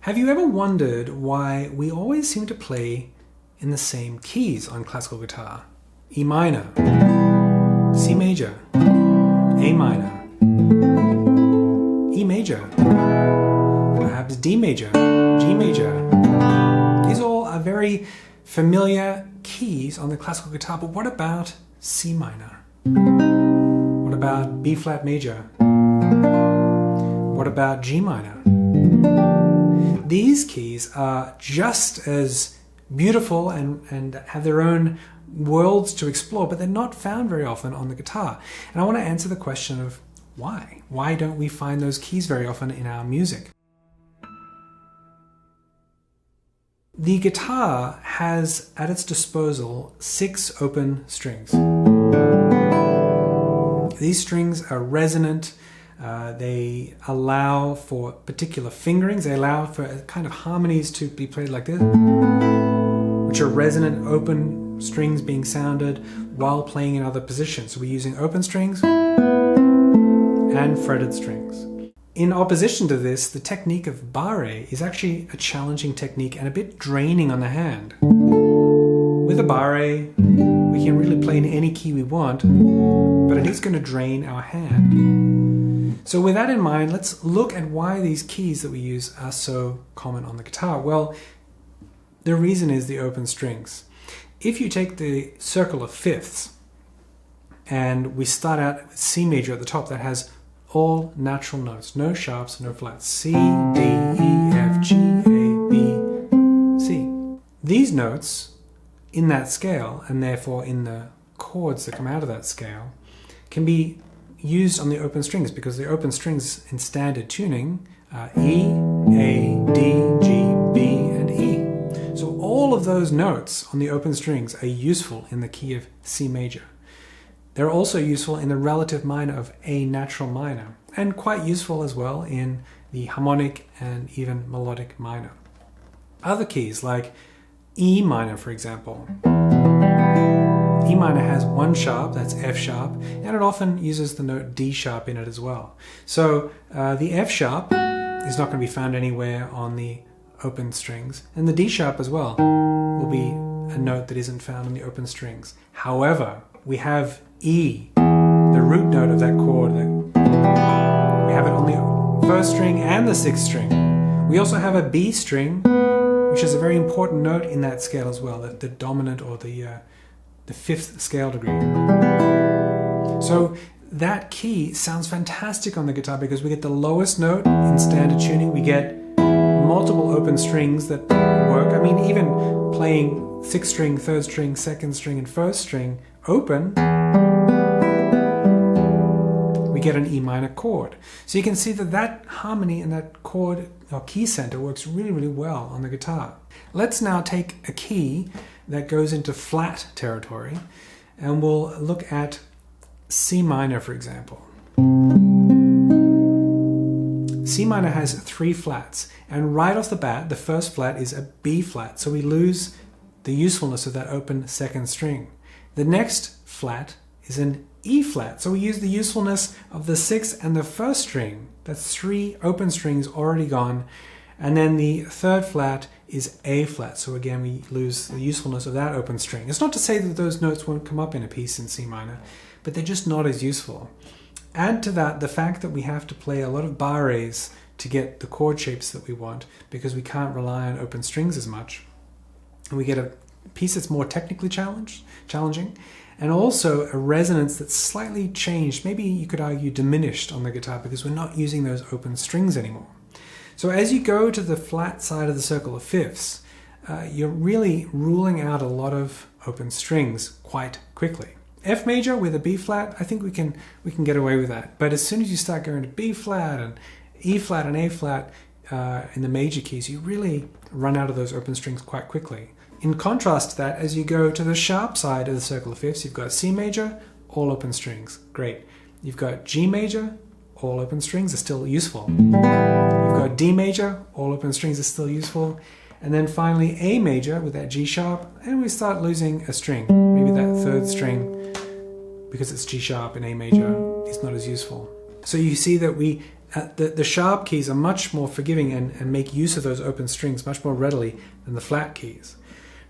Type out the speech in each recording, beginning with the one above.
Have you ever wondered why we always seem to play in the same keys on classical guitar? E minor, C major, A minor, E major, perhaps D major, G major. These all are very familiar keys on the classical guitar, but what about C minor? What about B flat major? What about G minor? These keys are just as beautiful and have their own worlds to explore, but they're not found very often on the guitar. And I want to answer the question of why? Why don't we find those keys very often in our music? The guitar has at its disposal 6 open strings. These strings are resonant. They allow for particular fingerings. They allow for kind of harmonies to be played like this, which are resonant open strings being sounded while playing in other positions. So we're using open strings and fretted strings. In opposition to this, the technique of barre is actually a challenging technique and a bit draining on the hand. With a barre, we can really play in any key we want, but it is going to drain our hand. So with that in mind, let's look at why these keys that we use are so common on the guitar. Well, the reason is the open strings. If you take the circle of fifths and we start out with C major at the top, that has all natural notes, no sharps, no flats. C, D, E, F, G, A, B, C. These notes in that scale, and therefore in the chords that come out of that scale, can be used on the open strings because the open strings in standard tuning are E, A, D, G, B, and E. So all of those notes on the open strings are useful in the key of C major. They're also useful in the relative minor of A natural minor, and quite useful as well in the harmonic and even melodic minor. Other keys like E minor, for example. E minor has one sharp, that's F sharp, and it often uses the note D sharp in it as well. So the F sharp is not going to be found anywhere on the open strings, and the D sharp as well will be a note that isn't found on the open strings. However, we have E, the root note of that chord. We have it on the first string and the sixth string. We also have a B string, which is a very important note in that scale as well, the dominant or the fifth scale degree. So that key sounds fantastic on the guitar because we get the lowest note in standard tuning. We get multiple open strings that work. I mean, even playing 6th string, 3rd string, 2nd string, and 1st string open, we get an E minor chord. So you can see that that harmony and that chord or key center works really, really well on the guitar. Let's now take a key that goes into flat territory, and we'll look at C minor, for example. C minor has 3 flats, and right off the bat, the first flat is a B flat, so we lose the usefulness of that open 2nd string. The next flat is an E flat, so we use the usefulness of the 6th and the 1st string. That's 3 open strings already gone. And then the 3rd flat is A flat, so again we lose the usefulness of that open string. It's not to say that those notes won't come up in a piece in C minor, but they're just not as useful. Add to that the fact that we have to play a lot of barres to get the chord shapes that we want because we can't rely on open strings as much. And we get a piece that's more technically challenging, and also a resonance that's slightly changed, maybe you could argue diminished on the guitar because we're not using those open strings anymore. So as you go to the flat side of the circle of fifths, you're really ruling out a lot of open strings quite quickly. F major with a B flat, I think we can get away with that. But as soon as you start going to B flat and E flat and A flat in the major keys, you really run out of those open strings quite quickly. In contrast to that, as you go to the sharp side of the circle of fifths, you've got C major, all open strings, great. You've got G major, all open strings are still useful. You've got D major, all open strings are still useful. And then finally A major with that G sharp, and we start losing a string. Maybe that 3rd string, because it's G sharp and A major, is not as useful. So you see that we the sharp keys are much more forgiving and make use of those open strings much more readily than the flat keys.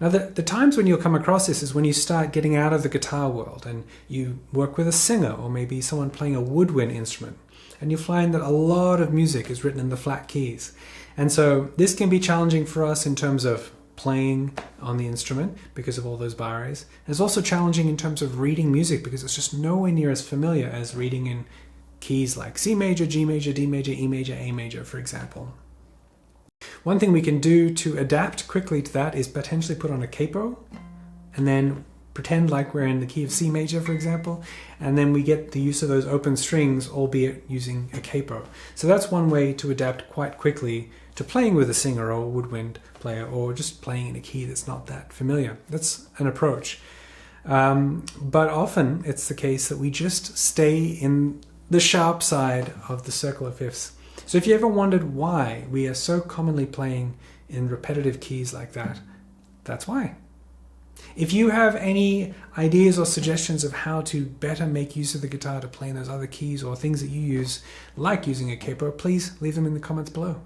Now, the times when you'll come across this is when you start getting out of the guitar world and you work with a singer or maybe someone playing a woodwind instrument, and you'll find that a lot of music is written in the flat keys. And so this can be challenging for us in terms of playing on the instrument because of all those barres. It's also challenging in terms of reading music because it's just nowhere near as familiar as reading in keys like C major, G major, D major, E major, A major, for example. One thing we can do to adapt quickly to that is potentially put on a capo and then pretend like we're in the key of C major, for example, and then we get the use of those open strings, albeit using a capo. So that's one way to adapt quite quickly to playing with a singer or a woodwind player, or just playing in a key that's not that familiar. That's an approach. But often it's the case that we just stay in the sharp side of the circle of fifths. So if you ever wondered why we are so commonly playing in repetitive keys like that, that's why. If you have any ideas or suggestions of how to better make use of the guitar to play in those other keys, or things that you use, like using a capo, please leave them in the comments below.